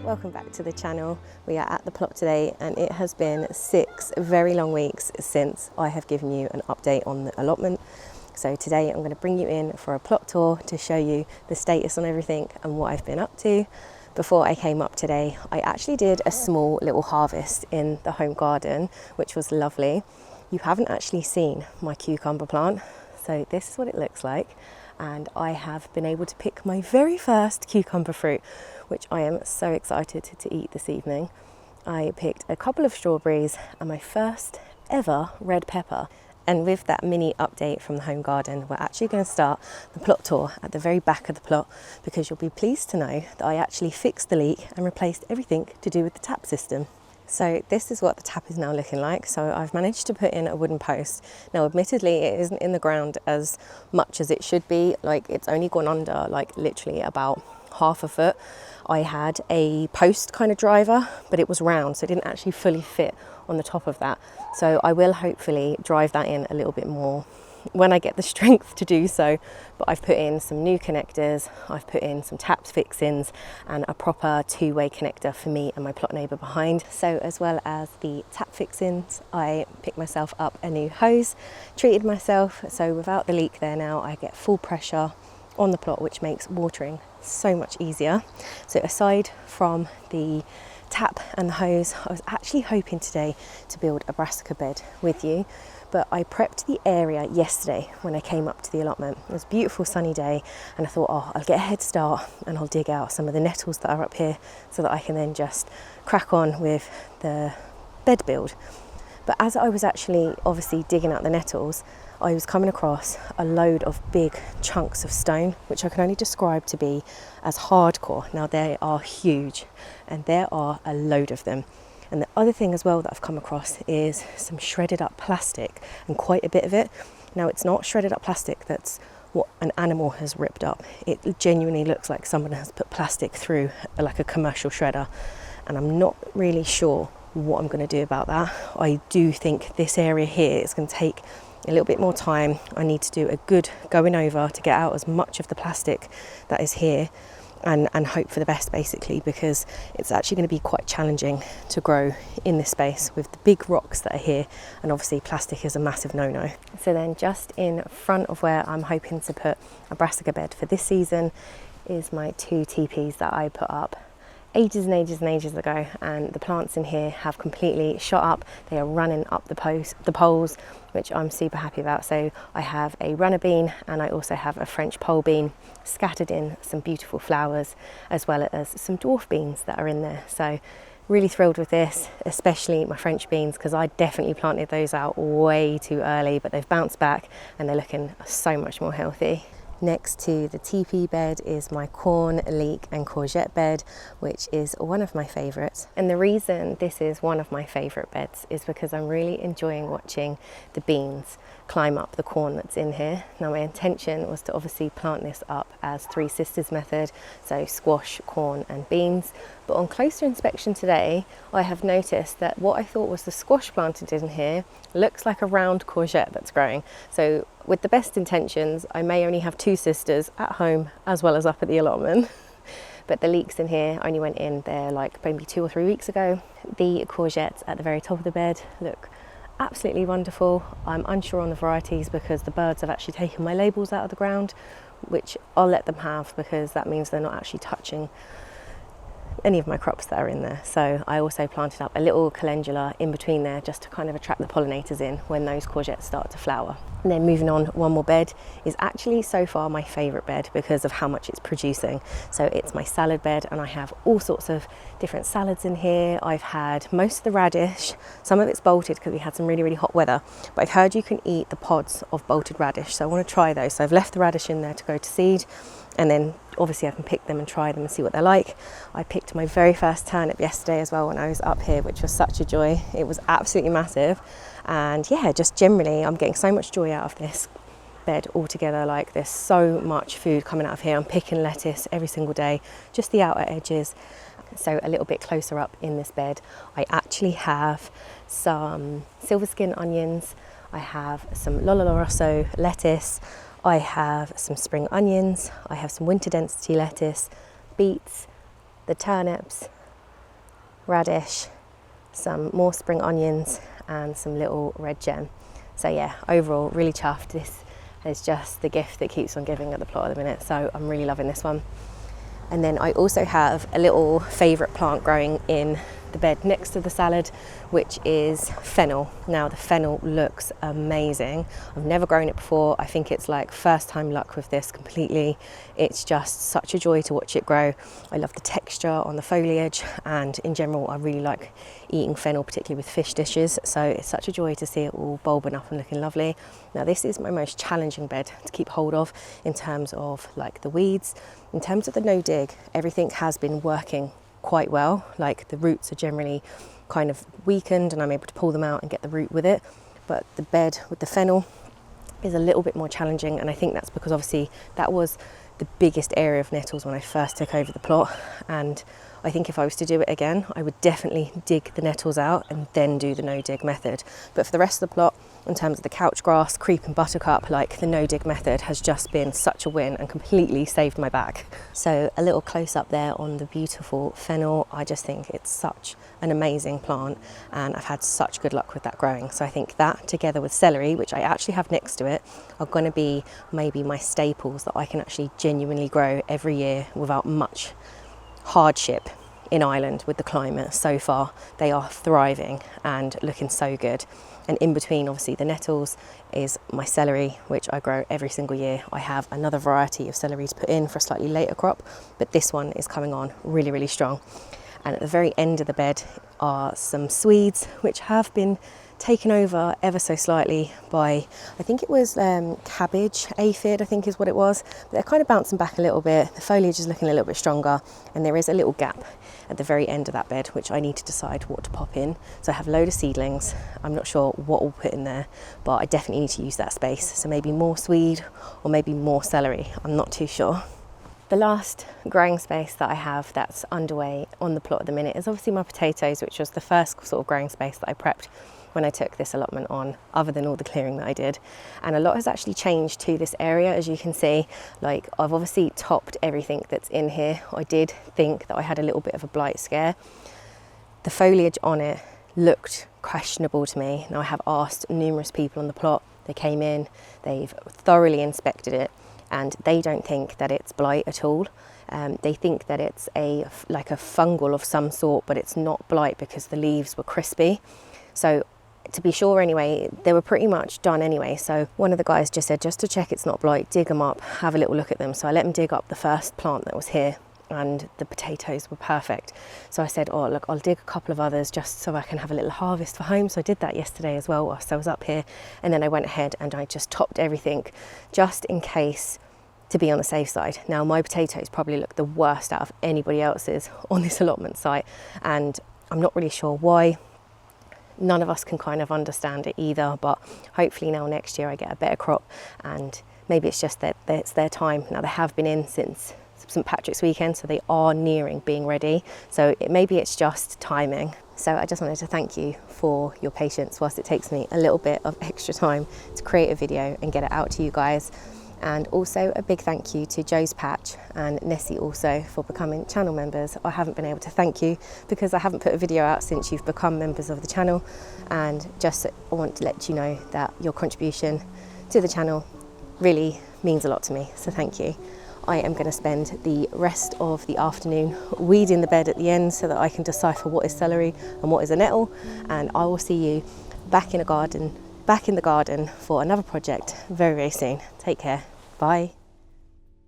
Welcome back to the channel. We are at the plot today and it has been 6 very long weeks since I have given you an update on the allotment. So today I'm going to bring you in for a plot tour to show you the status on everything and what I've been up to. Before I came up today, I actually did a small little harvest in the home garden, which was lovely. You haven't actually seen my cucumber plant, so this is what it looks like. And I have been able to pick my very first cucumber fruit, which I am so excited to eat this evening. I picked a couple of strawberries and my first ever red pepper. And with that mini update from the home garden, we're actually going to start the plot tour at the very back of the plot, because you'll be pleased to know that I actually fixed the leak and replaced everything to do with the tap system. So this is what the tap is now looking like. So I've managed to put in a wooden post. Now admittedly it isn't in the ground as much as it should be, like it's only gone under like literally about half a foot. I had a post kind of driver, but it was round, so it didn't actually fully fit on the top of that. So I will hopefully drive that in a little bit more when I get the strength to do so. But I've put in some new connectors, I've put in some tap fixings and a proper two-way connector for me and my plot neighbour behind. So as well as the tap fixings, I picked myself up a new hose, treated myself, so without the leak there now I get full pressure on the plot, which makes watering so much easier. So aside from the tap and the hose, I was actually hoping today to build a brassica bed with you, but I prepped the area yesterday when I came up to the allotment. It was a beautiful sunny day and I thought, oh, I'll get a head start and I'll dig out some of the nettles that are up here so that I can then just crack on with the bed build. But as I was actually obviously digging out the nettles, I was coming across a load of big chunks of stone, which I can only describe to be as hardcore. Now they are huge and there are a load of them. And the other thing as well that I've come across is some shredded up plastic, and quite a bit of it. Now it's not shredded up plastic that's what an animal has ripped up. It genuinely looks like someone has put plastic through like a commercial shredder, and I'm not really sure what I'm going to do about that. I do think this area here is going to take a little bit more time. I need to do a good going over to get out as much of the plastic that is here and hope for the best, basically, because it's actually going to be quite challenging to grow in this space with the big rocks that are here, and obviously plastic is a massive no-no. So then just in front of where I'm hoping to put a brassica bed for this season is my 2 teepees that I put up ages and ages ago, and the plants in here have completely shot up. They are running up the poles, which I'm super happy about. So I have a runner bean and I also have a French pole bean scattered in some beautiful flowers, as well as some dwarf beans that are in there. So really thrilled with this, especially my French beans, because I definitely planted those out way too early, but they've bounced back and they're looking so much more healthy. Next to the teepee bed is my corn, leek and courgette bed, which is one of my favourites. And the reason this is one of my favourite beds is because I'm really enjoying watching the beans climb up the corn that's in here. Now my intention was to obviously plant this up as 3 sisters method, so squash, corn and beans. But on closer inspection today, I have noticed that what I thought was the squash planted in here looks like a round courgette that's growing. So with the best intentions, I may only have 2 sisters at home as well as up at the allotment. But the leeks in here only went in there like maybe 2 or 3 weeks ago. The courgettes at the very top of the bed look absolutely wonderful. I'm unsure on the varieties because the birds have actually taken my labels out of the ground, which I'll let them have because that means they're not actually touching any of my crops that are in there. So I also planted up a little calendula in between there just to kind of attract the pollinators in when those courgettes start to flower. And then moving on, one more bed is actually so far my favourite bed because of how much it's producing. So it's my salad bed and I have all sorts of different salads in here. I've had most of the radish, some of it's bolted because we had some really hot weather, but I've heard you can eat the pods of bolted radish, so I want to try those. So I've left the radish in there to go to seed, and then obviously I can pick them and try them and see what they're like. I picked my very first turnip yesterday as well when I was up here, which was such a joy. It was absolutely massive. And yeah, just generally I'm getting so much joy out of this bed altogether. Like there's so much food coming out of here. I'm picking lettuce every single day, just the outer edges. So a little bit closer up in this bed, I actually have some silver skin onions. I have some Rosso lettuce. I have some spring onions, I have some winter density lettuce, beets, the turnips, radish, some more spring onions and some little red gem. So yeah, overall really chuffed. This is just the gift that keeps on giving at the plot at the minute, so I'm really loving this one. And then I also have a little favourite plant growing in the bed next to the salad, which is fennel. Now the fennel looks amazing. I've never grown it before. I think it's like first time luck with this completely. It's just such a joy to watch it grow. I love the texture on the foliage, and in general I really like eating fennel, particularly with fish dishes, so it's such a joy to see it all bulbing up and looking lovely. Now this is my most challenging bed to keep hold of in terms of like the weeds. In terms of the no dig, everything has been working quite well. Like the roots are generally kind of weakened and I'm able to pull them out and get the root with it, but the bed with the fennel is a little bit more challenging, and I think that's because obviously that was the biggest area of nettles when I first took over the plot, and I think if I was to do it again I would definitely dig the nettles out and then do the no dig method. But for the rest of the plot, in terms of the couch grass, creep and buttercup, like the no dig method has just been such a win and completely saved my back. So a little close up there on the beautiful fennel. I just think it's such an amazing plant and I've had such good luck with that growing. So I think that together with celery, which I actually have next to it, are going to be maybe my staples that I can actually genuinely grow every year without much hardship in Ireland with the climate. So far they are thriving and looking so good. And in between obviously the nettles is my celery, which I grow every single year. I have another variety of celery to put in for a slightly later crop, but this one is coming on really, really strong. And at the very end of the bed are some Swedes, which have been taken over ever so slightly by, I think it was cabbage aphid, I think is what it was. But they're kind of bouncing back a little bit. The foliage is looking a little bit stronger, and there is a little gap at the very end of that bed, which I need to decide what to pop in. So I have a load of seedlings. I'm not sure what we'll put in there, but I definitely need to use that space. So maybe more swede or maybe more celery. I'm not too sure. The last growing space that I have that's underway on the plot at the minute is obviously my potatoes, which was the first sort of growing space that I prepped when I took this allotment on, other than all the clearing that I did. And a lot has actually changed to this area, as you can see. Like, I've obviously topped everything that's in here. I did think that I had a little bit of a blight scare. The foliage on it looked questionable to me. Now I have asked numerous people on the plot. They came in, they've thoroughly inspected it, and they don't think that it's blight at all. They think that it's like a fungal of some sort, but it's not blight because the leaves were crispy. So to be sure anyway, they were pretty much done anyway. So one of the guys just said, just to check it's not blight, dig them up, have a little look at them. So I let him dig up the first plant that was here, and the potatoes were perfect. So I said, oh look, I'll dig a couple of others just so I can have a little harvest for home. So I did that yesterday as well whilst I was up here, and then I went ahead and I just topped everything just in case, to be on the safe side. Now my potatoes probably look the worst out of anybody else's on this allotment site, and I'm not really sure why. None of us can kind of understand it either, but hopefully now next year I get a better crop, and maybe it's just that it's their time. Now they have been in since St. Patrick's weekend, so they are nearing being ready. So maybe it's just timing. So I just wanted to thank you for your patience whilst it takes me a little bit of extra time to create a video and get it out to you guys. And also a big thank you to Joe's Patch and Nessie also for becoming channel members. I haven't been able to thank you because I haven't put a video out since you've become members of the channel, and just I want to let you know that your contribution to the channel really means a lot to me, so thank you. I am going to spend the rest of the afternoon weeding the bed at the end so that I can decipher what is celery and what is a nettle, and I will see you back in the garden for another project very, very soon. Take care. Bye.